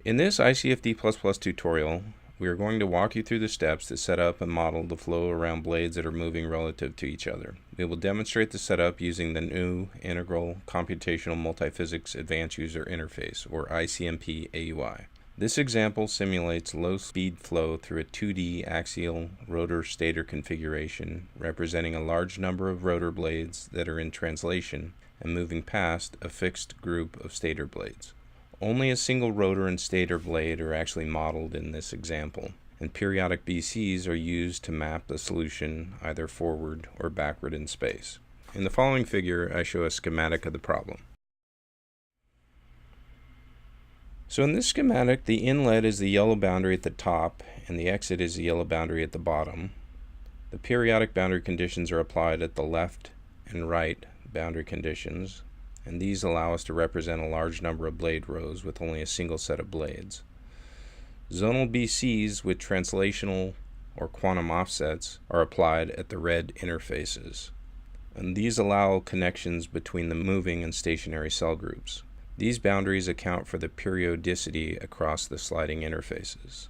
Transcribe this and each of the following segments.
In this ICFD++ tutorial, we are going to walk you through the steps to set up and model the flow around blades that are moving relative to each other. We will demonstrate the setup using the new Integral Computational Multiphysics Advanced User Interface, or ICMP AUI. This example simulates low-speed flow through a 2D axial rotor stator configuration, representing a large number of rotor blades that are in translation and moving past a fixed group of stator blades. Only a single rotor and stator blade are actually modeled in this example, and periodic BCs are used to map the solution either forward or backward in space. In the following figure, I show a schematic of the problem. So in this schematic, the inlet is the yellow boundary at the top, and the exit is the yellow boundary at the bottom. The periodic boundary conditions are applied at the left and right boundary conditions, and these allow us to represent a large number of blade rows with only a single set of blades. Zonal BCs with translational or quantum offsets are applied at the red interfaces, and these allow connections between the moving and stationary cell groups. These boundaries account for the periodicity across the sliding interfaces.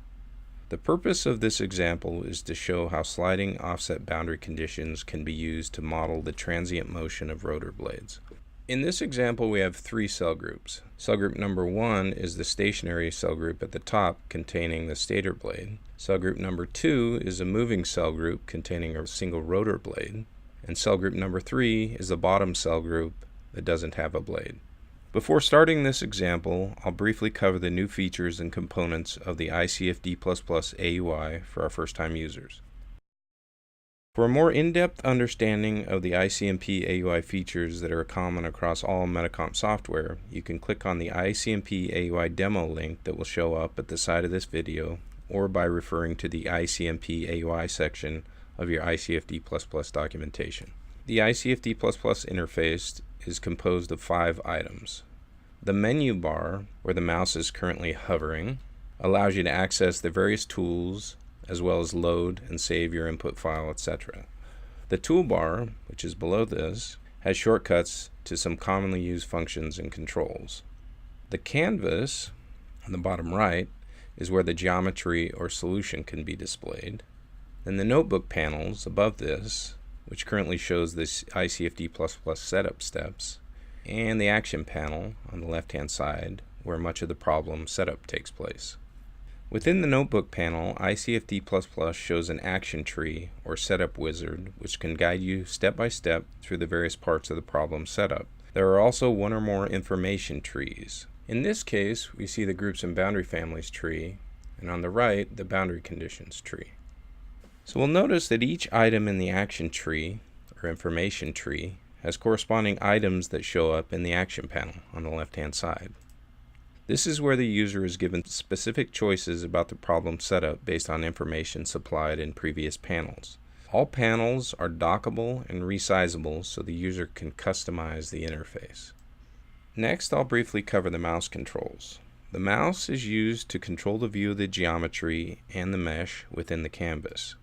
The purpose of this example is to show how sliding offset boundary conditions can be used to model the transient motion of rotor blades. In this example, we have three cell groups. Cell group number 1 is the stationary cell group at the top containing the stator blade. Cell group number 2 is a moving cell group containing a single rotor blade. And cell group number 3 is the bottom cell group that doesn't have a blade. Before starting this example, I'll briefly cover the new features and components of the ICFD++ AUI for our first-time users. For a more in-depth understanding of the ICMP AUI features that are common across all Metacomp software, you can click on the ICMP AUI demo link that will show up at the side of this video, or by referring to the ICMP AUI section of your ICFD++ documentation. The ICFD++ interface is composed of 5 items. The menu bar, where the mouse is currently hovering, allows you to access the various tools as well as load and save your input file, etc. The toolbar, which is below this, has shortcuts to some commonly used functions and controls. The canvas, on the bottom right, is where the geometry or solution can be displayed. And the notebook panels above this, which currently shows this ICFD++ setup steps, and the action panel on the left-hand side, where much of the problem setup takes place. Within the notebook panel, ICFD++ shows an action tree or setup wizard, which can guide you step by step through the various parts of the problem setup. There are also one or more information trees. In this case, we see the groups and boundary families tree, and on the right, the boundary conditions tree. So we'll notice that each item in the action tree, or information tree, has corresponding items that show up in the action panel on the left-hand side. This is where the user is given specific choices about the problem setup based on information supplied in previous panels. All panels are dockable and resizable so the user can customize the interface. Next, I'll briefly cover the mouse controls. The mouse is used to control the view of the geometry and the mesh within the canvas.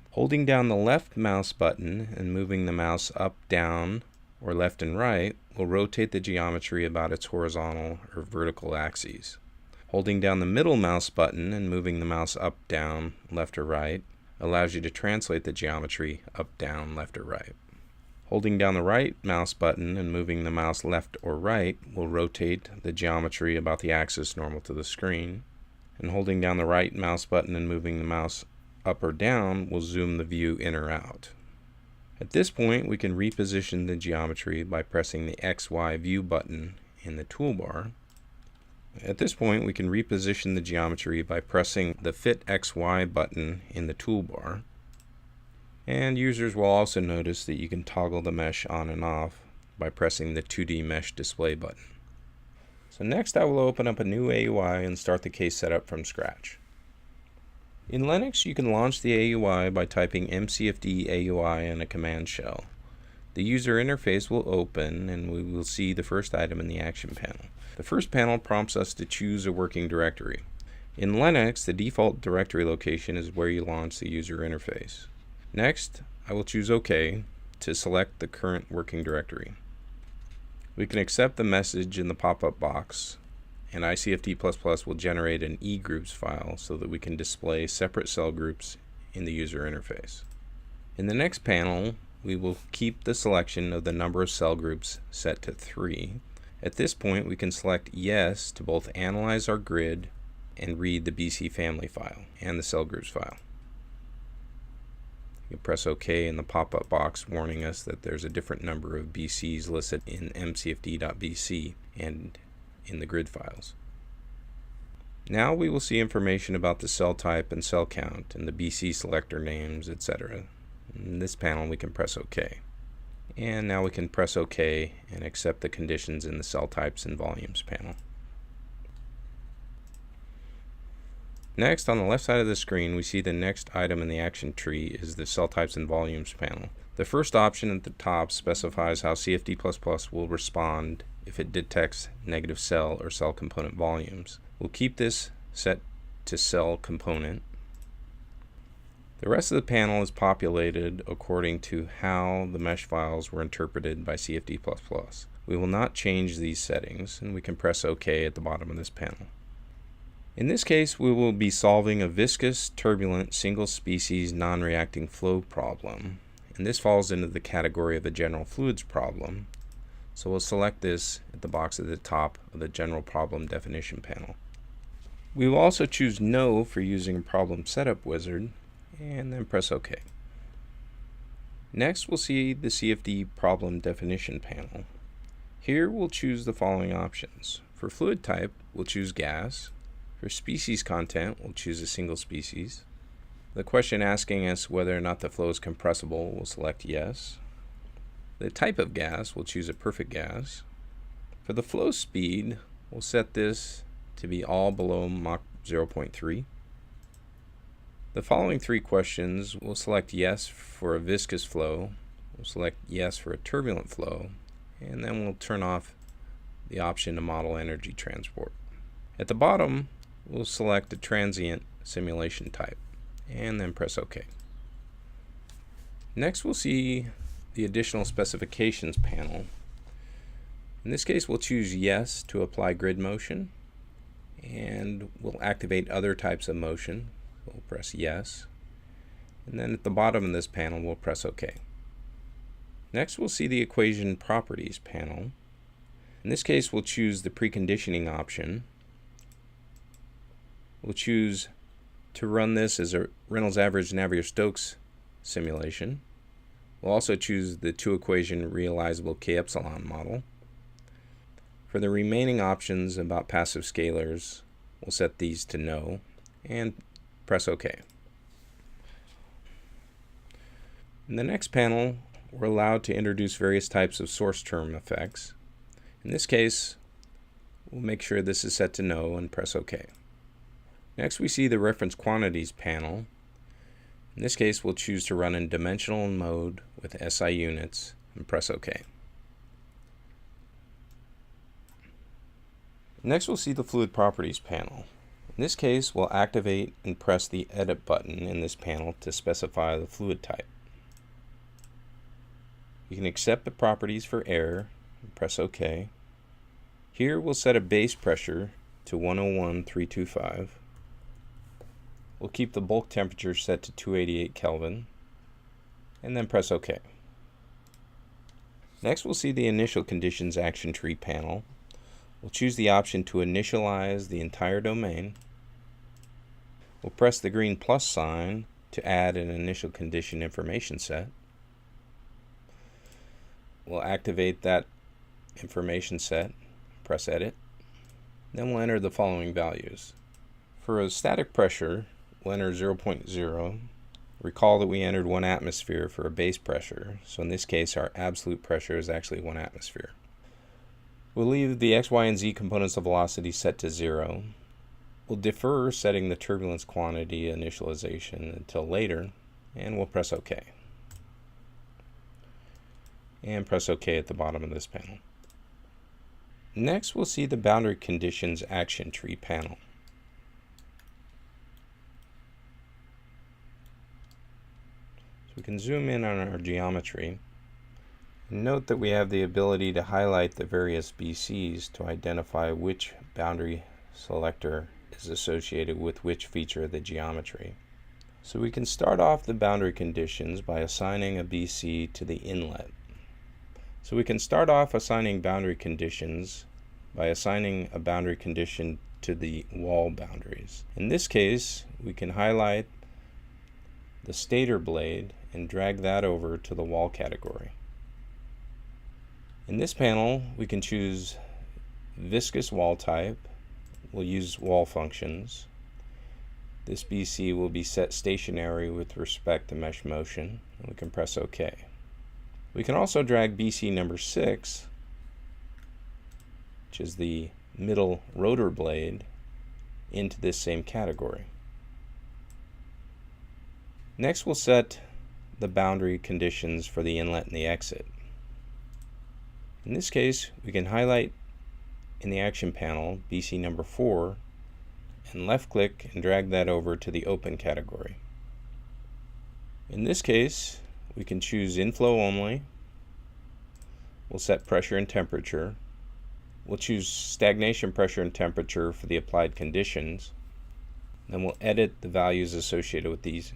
Holding down the left mouse button and moving the mouse up, down, or left and right will rotate the geometry about its horizontal or vertical axes. Holding down the middle mouse button and moving the mouse up, down, left or right allows you to translate the geometry up, down, left or right. Holding down the right mouse button and moving the mouse left or right will rotate the geometry about the axis normal to the screen. And holding down the right mouse button and moving the mouse up or down will zoom the view in or out. At this point, we can reposition the geometry by pressing the XY view button in the toolbar. At this point, we can reposition the geometry by pressing the Fit XY button in the toolbar. And users will also notice that you can toggle the mesh on and off by pressing the 2D Mesh Display button. So next I will open up a new AUI and start the case setup from scratch. In Linux, you can launch the AUI by typing mcfd AUI in a command shell. The user interface will open and we will see the first item in the action panel. The first panel prompts us to choose a working directory. In Linux, the default directory location is where you launch the user interface. Next, I will choose OK to select the current working directory. We can accept the message in the pop-up box and ICFD++ will generate an eGroups file so that we can display separate cell groups in the user interface. In the next panel, we will keep the selection of the number of cell groups set to 3. At this point, we can select Yes to both analyze our grid and read the BC family file and the cell groups file. You can press OK in the pop-up box warning us that there's a different number of BCs listed in mcfd.bc and in the grid files. Now we will see information about the cell type and cell count and the BC selector names, etc. In this panel we can press OK. And now we can press OK and accept the conditions in the cell types and volumes panel. Next, on the left side of the screen, we see the next item in the action tree is the cell types and volumes panel. The first option at the top specifies how CFD++ will respond if it detects negative cell or cell component volumes. We'll keep this set to cell component. The rest of the panel is populated according to how the mesh files were interpreted by CFD++. We will not change these settings, and we can press OK at the bottom of this panel. In this case, we will be solving a viscous, turbulent, single-species, non-reacting flow problem, and this falls into the category of a general fluids problem. So we'll select this at the box at the top of the General Problem Definition panel. We will also choose No for using a problem setup wizard, and then press OK. Next, we'll see the CFD Problem Definition panel. Here we'll choose the following options. For fluid type, we'll choose gas. For species content, we'll choose a single species. The question asking us whether or not the flow is compressible, we'll select yes. The type of gas, we'll choose a perfect gas. For the flow speed, we'll set this to be all below Mach 0.3. The following 3 questions, we'll select yes for a viscous flow, we'll select yes for a turbulent flow, and then we'll turn off the option to model energy transport. At the bottom, we'll select a transient simulation type, and then press OK. Next, we'll see the additional specifications panel. In this case, we'll choose yes to apply grid motion, and we'll activate other types of motion. We'll press yes, and then at the bottom of this panel, we'll press OK. Next, we'll see the equation properties panel. In this case, we'll choose the preconditioning option. We'll choose to run this as a Reynolds average Navier-Stokes simulation. We'll also choose the 2-equation realizable K-epsilon model. For the remaining options about passive scalars, we'll set these to no and press OK. In the next panel, we're allowed to introduce various types of source term effects. In this case, we'll make sure this is set to no and press OK. Next, we see the reference quantities panel. In this case, we'll choose to run in dimensional mode with SI units and press OK. Next, we'll see the fluid properties panel. In this case, we'll activate and press the edit button in this panel to specify the fluid type. You can accept the properties for air and press OK. Here, we'll set a base pressure to 101,325. We'll keep the bulk temperature set to 288 Kelvin, and then press OK. Next, we'll see the initial conditions action tree panel. We'll choose the option to initialize the entire domain. We'll press the green plus sign to add an initial condition information set. We'll activate that information set, press edit. Then we'll enter the following values. For a static pressure, we'll enter 0.0. Recall that we entered 1 atmosphere for a base pressure, so in this case our absolute pressure is actually 1 atmosphere. We'll leave the x, y, and z components of velocity set to 0. We'll defer setting the turbulence quantity initialization until later, and we'll press OK. And press OK at the bottom of this panel. Next, we'll see the boundary conditions action tree panel. So we can zoom in on our geometry. Note that we have the ability to highlight the various BCs to identify which boundary selector is associated with which feature of the geometry. So we can start off the boundary conditions by assigning a BC to the inlet. So we can start off assigning boundary conditions by assigning a boundary condition to the wall boundaries. In this case, we can highlight the stator blade and drag that over to the wall category. In this panel, we can choose viscous wall type. We'll use wall functions. This BC will be set stationary with respect to mesh motion, and we can press OK. We can also drag BC number 6, which is the middle rotor blade, into this same category. Next, we'll set the boundary conditions for the inlet and the exit. In this case, we can highlight in the action panel BC number 4 and left click and drag that over to the open category. In this case, we can choose inflow only. We'll set pressure and temperature. We'll choose stagnation pressure and temperature for the applied conditions. Then we'll edit the values associated with these,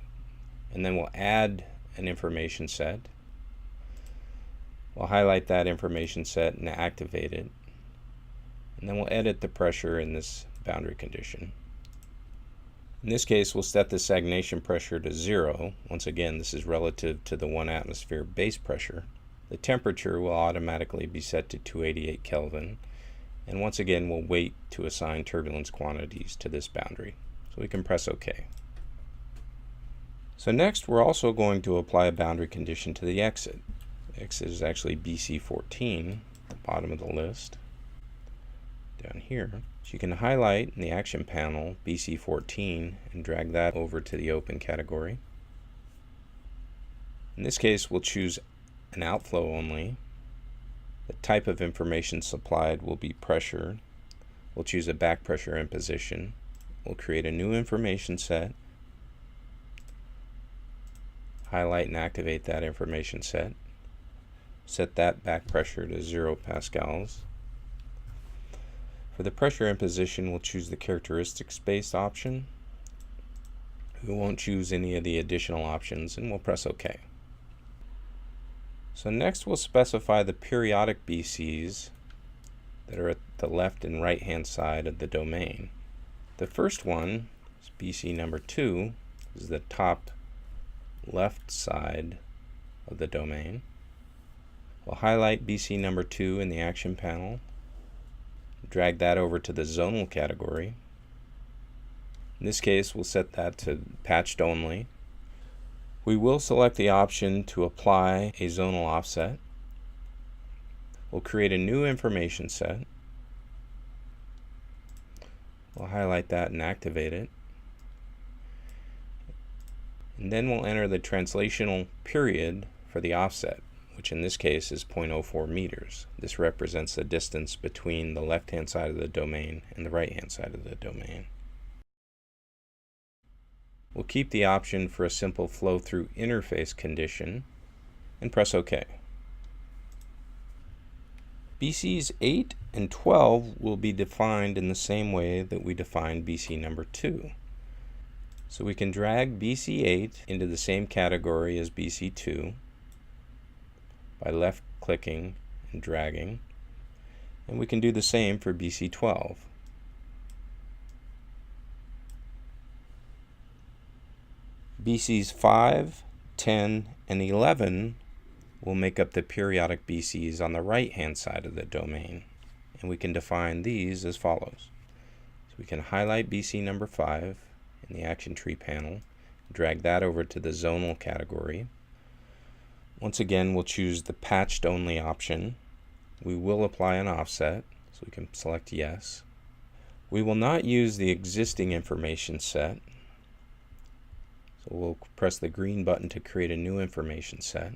and then we'll add an information set. We'll highlight that information set and activate it. And then we'll edit the pressure in this boundary condition. In this case, we'll set the stagnation pressure to 0. Once again, this is relative to the 1 atmosphere base pressure. The temperature will automatically be set to 288 Kelvin. And once again, we'll wait to assign turbulence quantities to this boundary. So we can press OK. So next, we're also going to apply a boundary condition to the exit. The exit is actually BC14, at the bottom of the list, down here. So you can highlight in the action panel BC14 and drag that over to the open category. In this case, we'll choose an outflow only. The type of information supplied will be pressure. We'll choose a back pressure imposition. We'll create a new information set. Highlight and activate that information set. Set that back pressure to 0 pascals. For the pressure imposition, we'll choose the characteristics-based option. We won't choose any of the additional options, and we'll press OK. So next, we'll specify the periodic BCs that are at the left and right hand side of the domain. The first one is BC number 2, is the top left side of the domain. We'll highlight BC number 2 in the action panel, drag that over to the zonal category. In this case, we'll set that to patched only. We will select the option to apply a zonal offset. We'll create a new information set. We'll highlight that and activate it. And then we'll enter the translational period for the offset, which in this case is 0.04 meters. This represents the distance between the left-hand side of the domain and the right-hand side of the domain. We'll keep the option for a simple flow-through interface condition and press OK. BCs 8 and 12 will be defined in the same way that we defined BC number 2. So we can drag BC8 into the same category as BC2 by left-clicking and dragging, and we can do the same for BC12. BCs 5, 10, and 11 will make up the periodic BCs on the right-hand side of the domain, and we can define these as follows. So we can highlight BC number 5 in the action tree panel, drag that over to the zonal category. Once again, we'll choose the patched only option. We will apply an offset, so we can select yes. We will not use the existing information set, so we'll press the green button to create a new information set.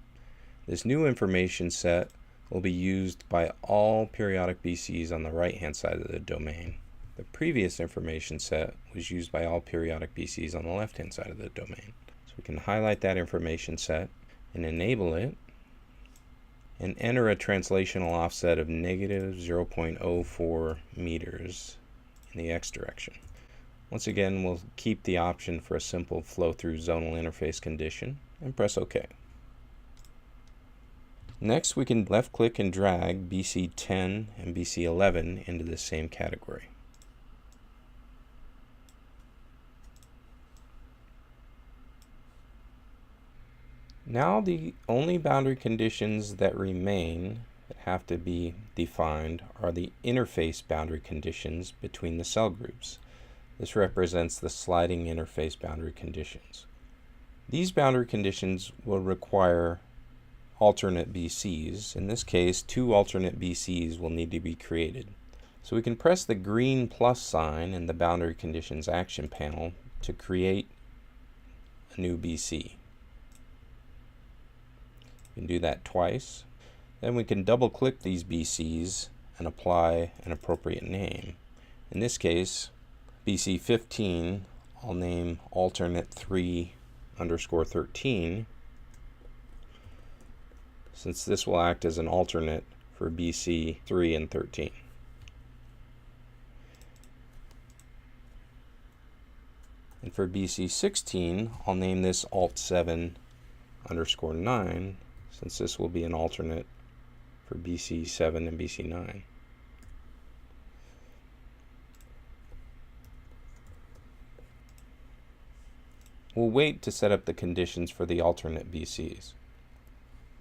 This new information set will be used by all periodic BCs on the right-hand side of the domain. The previous information set was used by all periodic BCs on the left-hand side of the domain. So we can highlight that information set and enable it and enter a translational offset of negative 0.04 meters in in the X direction. Once again, we'll keep the option for a simple flow-through zonal interface condition and press OK. Next, we can left-click and drag BC10 and BC11 into the same category. Now the only boundary conditions that remain that have to be defined are the interface boundary conditions between the cell groups. This represents the sliding interface boundary conditions. These boundary conditions will require alternate BCs. In this case, 2 alternate BCs will need to be created. So we can press the green plus sign in the Boundary Conditions Action panel to create a new BC. We can do that twice. Then we can double-click these BCs and apply an appropriate name. In this case, BC 15, I'll name alternate 3_13, since this will act as an alternate for BC 3 and 13. And for BC 16, I'll name this alt 7_9, since this will be an alternate for BC 7 and BC 9. We'll wait to set up the conditions for the alternate BCs.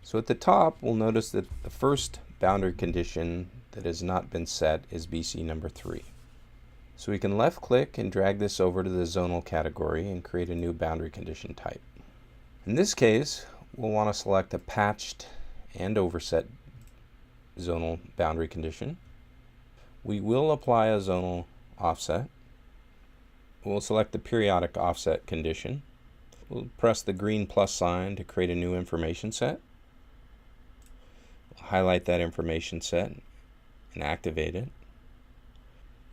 So at the top, we'll notice that the first boundary condition that has not been set is BC number 3. So we can left-click and drag this over to the zonal category and create a new boundary condition type. In this case, we'll want to select a patched and overset zonal boundary condition. We will apply a zonal offset. We'll select the periodic offset condition. We'll press the green plus sign to create a new information set. Highlight that information set and activate it.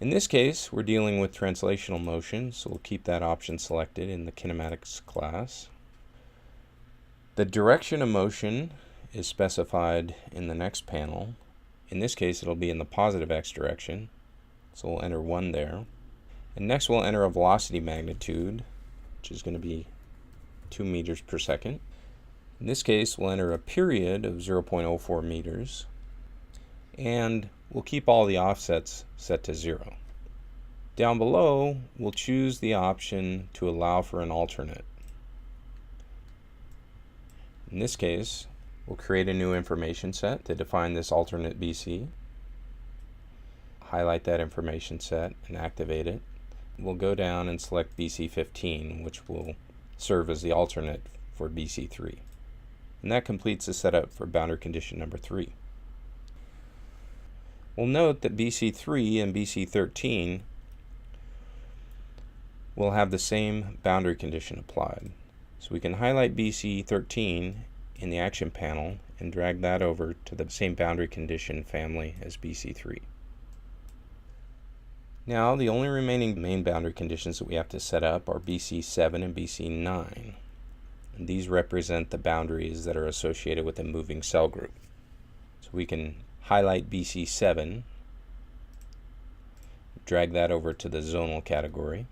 In this case, we're dealing with translational motion, so we'll keep that option selected in the kinematics class. The direction of motion is specified in the next panel. In this case, it'll be in the positive x direction, so we'll enter 1 there. And next we'll enter a velocity magnitude, which is going to be 2 meters per second. In this case, we'll enter a period of 0.04 meters, and we'll keep all the offsets set to 0. Down below, we'll choose the option to allow for an alternate. In this case, we'll create a new information set to define this alternate BC. Highlight that information set and activate it. We'll go down and select BC 15, which will serve as the alternate for BC 3. And that completes the setup for boundary condition number 3. We'll note that BC 3 and BC 13 will have the same boundary condition applied. So we can highlight BC 13 in the action panel and drag that over to the same boundary condition family as BC 3. Now the only remaining main boundary conditions that we have to set up are BC 7 and BC 9. And these represent the boundaries that are associated with a moving cell group. So we can highlight BC 7, drag that over to the zonal category.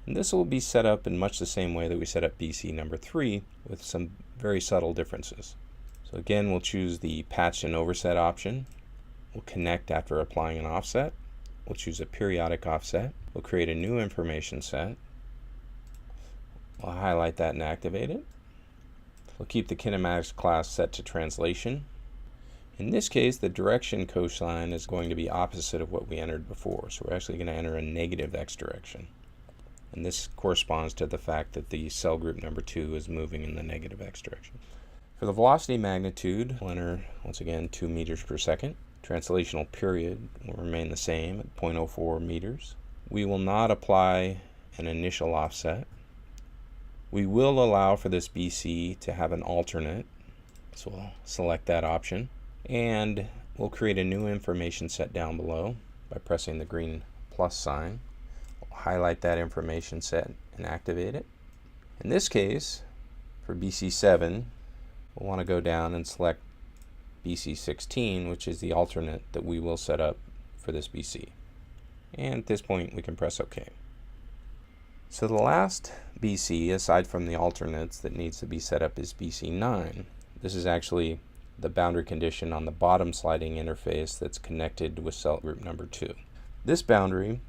And this will be set up in much the same way that we set up BC number 3 with some very subtle differences. So again, we'll choose the patch and overset option. We'll connect after applying an offset. We'll choose a periodic offset. We'll create a new information set. We'll highlight that and activate it. We'll keep the kinematics class set to translation. In this case, the direction cosine is going to be opposite of what we entered before. So we're actually going to enter a negative x direction. And this corresponds to the fact that the cell group number 2 is moving in the negative x direction. For the velocity magnitude, we'll enter, once again, 2 meters per second. Translational period will remain the same at 0.04 meters. We will not apply an initial offset. We will allow for this BC to have an alternate, so we'll select that option. And we'll create a new information set down below by pressing the green plus sign. We'll highlight that information set and activate it. In this case, for BC 7, we'll want to go down and select BC 16, which is the alternate that we will set up for this BC. And at this point we can press OK. So the last BC, aside from the alternates that needs to be set up, is BC9. This is actually the boundary condition on the bottom sliding interface that's connected with cell group number 2. This boundary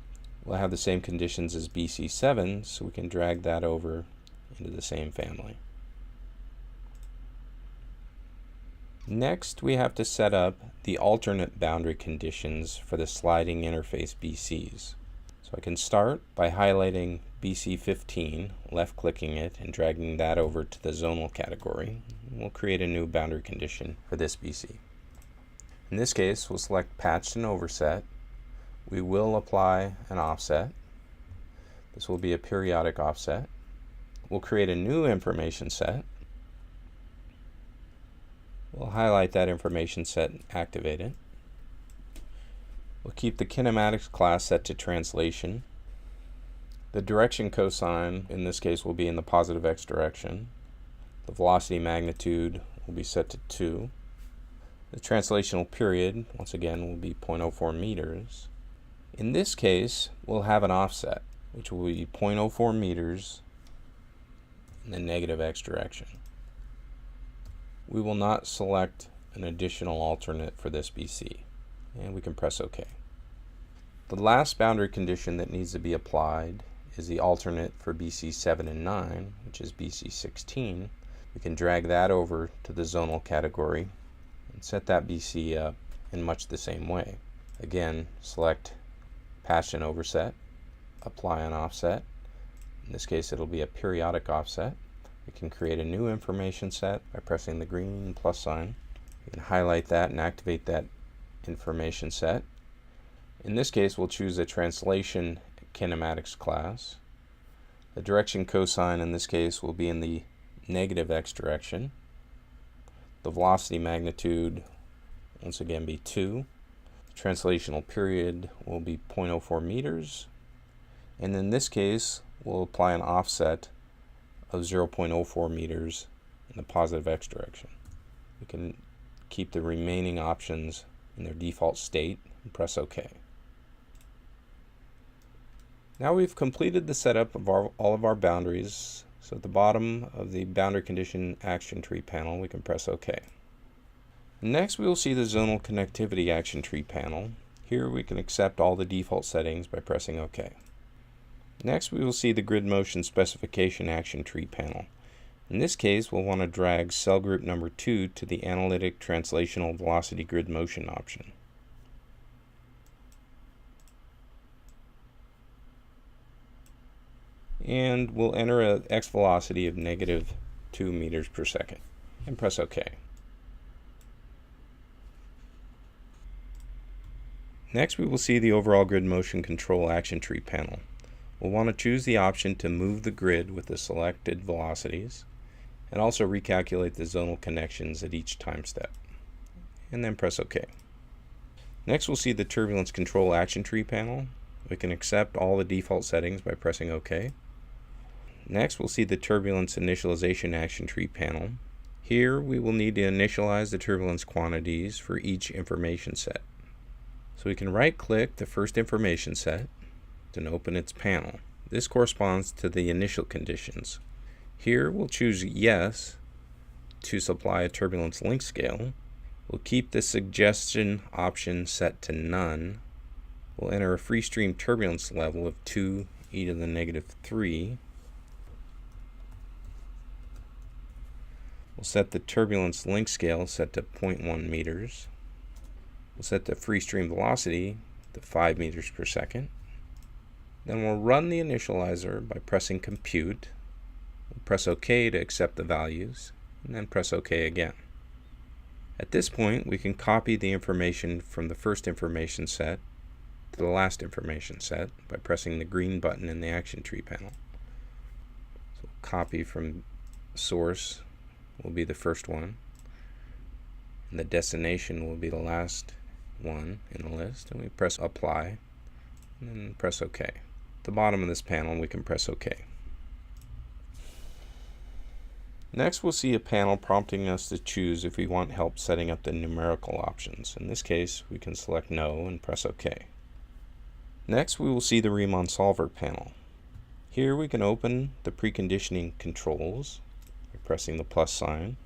will have the same conditions as BC7, so we can drag that over into the same family. Next, we have to set up the alternate boundary conditions for the sliding interface BCs. So I can start by highlighting BC15, left-clicking it, and dragging that over to the zonal category. We'll create a new boundary condition for this BC. In this case, we'll select Patched and Overset. We will apply an offset. This will be a periodic offset. We'll create a new information set. We'll highlight that information set and activate it. We'll keep the kinematics class set to translation. The direction cosine in this case will be in the positive x direction. The velocity magnitude will be set to 2. The translational period, once again, will be 0.04 meters. In this case, we'll have an offset, which will be 0.04 meters in the negative x direction. We will not select an additional alternate for this BC, and we can press OK. The last boundary condition that needs to be applied is the alternate for BC 7 and 9, which is BC 16. We can drag that over to the zonal category and set that BC up in much the same way. Again, select Patch and Overset, apply an offset. In this case, it'll be a periodic offset. We can create a new information set by pressing the green plus sign. You can highlight that and activate that information set. In this case, we'll choose a translation kinematics class. The direction cosine in this case will be in the negative x direction. The velocity magnitude, once again, be 2. The translational period will be 0.04 meters. And in this case, we'll apply an offset of 0.04 meters in the positive x direction. We can keep the remaining options in their default state and press OK. Now we've completed the setup of all of our boundaries. So at the bottom of the boundary condition action tree panel, we can press OK. Next, we will see the zonal connectivity action tree panel. Here we can accept all the default settings by pressing OK. Next, we will see the grid motion specification action tree panel. In this case, we'll want to drag cell group number 2 to the analytic translational velocity grid motion option. And we'll enter an x velocity of negative 2 meters per second and press OK. Next, we will see the overall grid motion control action tree panel. We'll want to choose the option to move the grid with the selected velocities and also recalculate the zonal connections at each time step, and then press OK. Next, we'll see the turbulence control action tree panel. We can accept all the default settings by pressing OK. Next, we'll see the turbulence initialization action tree panel. Here, we will need to initialize the turbulence quantities for each information set. So we can right-click the first information set and open its panel. This corresponds to the initial conditions. Here, we'll choose Yes to supply a turbulence length scale. We'll keep the suggestion option set to None. We'll enter a free stream turbulence level of 2 e to the negative 3. We'll set the turbulence length scale set to 0.1 meters. We'll set the free stream velocity to 5 meters per second. Then we'll run the initializer by pressing Compute. We'll press OK to accept the values, and then press OK again. At this point, we can copy the information from the first information set to the last information set by pressing the green button in the action tree panel. So copy from source will be the first one, and the destination will be the last one in the list, and we press Apply and then press OK. At the bottom of this panel, we can press OK. Next, we'll see a panel prompting us to choose if we want help setting up the numerical options. In this case, we can select No and press OK. Next, we will see the Riemann solver panel. Here we can open the preconditioning controls by pressing the plus sign.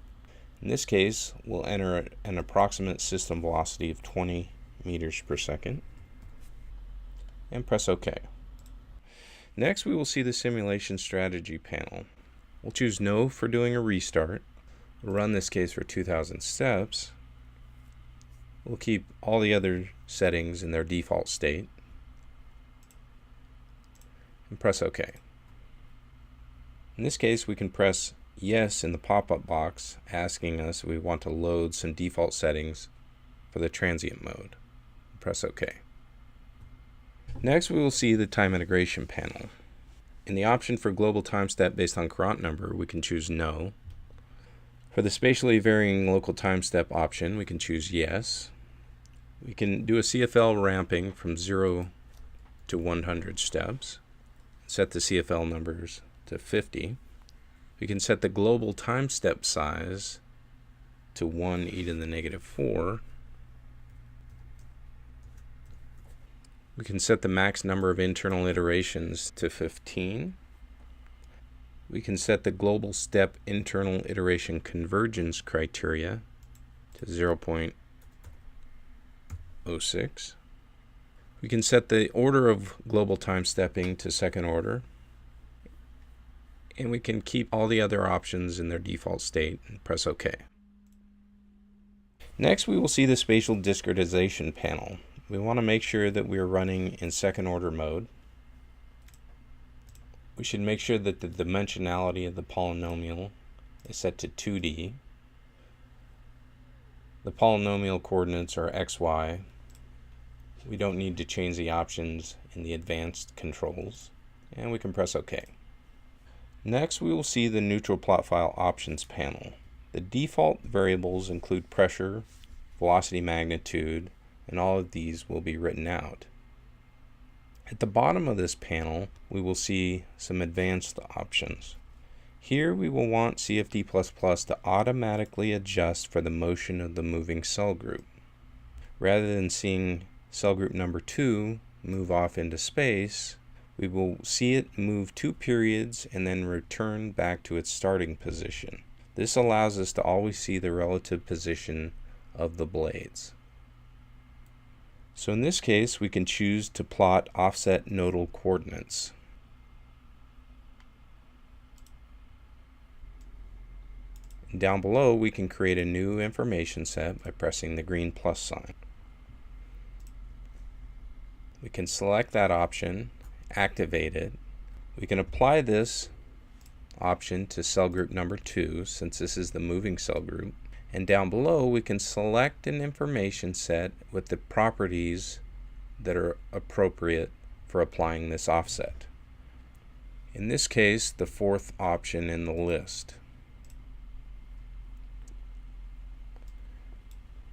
In this case, we'll enter an approximate system velocity of 20 meters per second and press OK. Next, we will see the simulation strategy panel. We'll choose no for doing a restart. We'll run this case for 2,000 steps. We'll keep all the other settings in their default state and press OK. In this case, we can press yes in the pop-up box asking us if we want to load some default settings for the transient mode. Press OK. Next, we will see the time integration panel. In the option for global time step based on Courant number, we can choose no. For the spatially varying local time step option, we can choose yes. We can do a CFL ramping from 0 to 100 steps. Set the CFL numbers to 50. We can set the global time step size to 1 e to the negative 4. We can set the max number of internal iterations to 15. We can set the global step internal iteration convergence criteria to 0.06. We can set the order of global time stepping to second order. And we can keep all the other options in their default state and press OK. Next, we will see the Spatial Discretization panel. We want to make sure that we are running in second order mode. We should make sure that the dimensionality of the polynomial is set to 2D. The polynomial coordinates are xy. We don't need to change the options in the advanced controls, and we can press OK. Next, we will see the neutral plot file options panel. The default variables include pressure, velocity magnitude, and all of these will be written out. At the bottom of this panel, we will see some advanced options. Here we will want CFD++ to automatically adjust for the motion of the moving cell group. Rather than seeing cell group number 2 move off into space, we will see it move 2 periods and then return back to its starting position. This allows us to always see the relative position of the blades. So in this case, we can choose to plot offset nodal coordinates. Down below, we can create a new information set by pressing the green plus sign. We can select that option, activate it. We can apply this option to cell group number 2, since this is the moving cell group. And down below, we can select an information set with the properties that are appropriate for applying this offset. In this case, the 4th option in the list.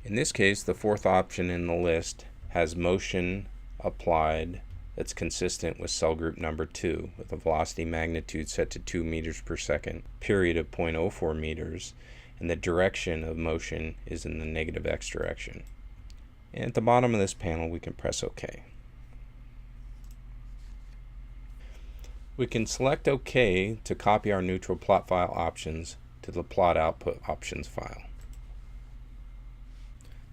In this case, the 4th option in the list has motion applied that's consistent with cell group number 2, with a velocity magnitude set to 2 meters per second, period of 0.04 meters, and the direction of motion is in the negative x direction. And at the bottom of this panel, we can press OK. We can select OK to copy our neutral plot file options to the plot output options file.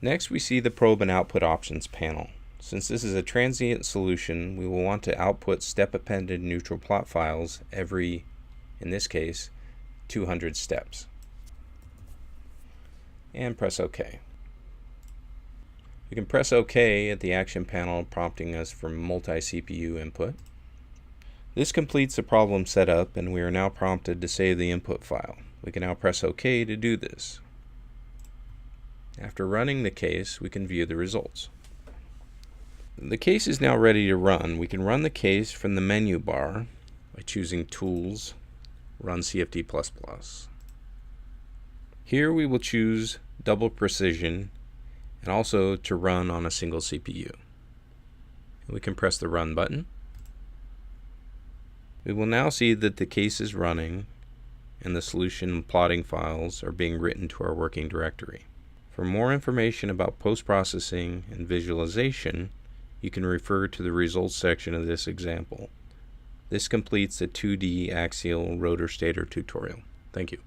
Next, we see the probe and output options panel. Since this is a transient solution, we will want to output step-appended neutral plot files every, in this case, 200 steps. And press OK. We can press OK at the action panel, prompting us for multi-CPU input. This completes the problem setup, and we are now prompted to save the input file. We can now press OK to do this. After running the case, we can view the results. The case is now ready to run. We can run the case from the menu bar by choosing Tools, Run CFD++. Here we will choose double precision and also to run on a single CPU. We can press the Run button. We will now see that the case is running and the solution plotting files are being written to our working directory. For more information about post-processing and visualization, you can refer to the results section of this example. This completes the 2D axial rotor stator tutorial. Thank you.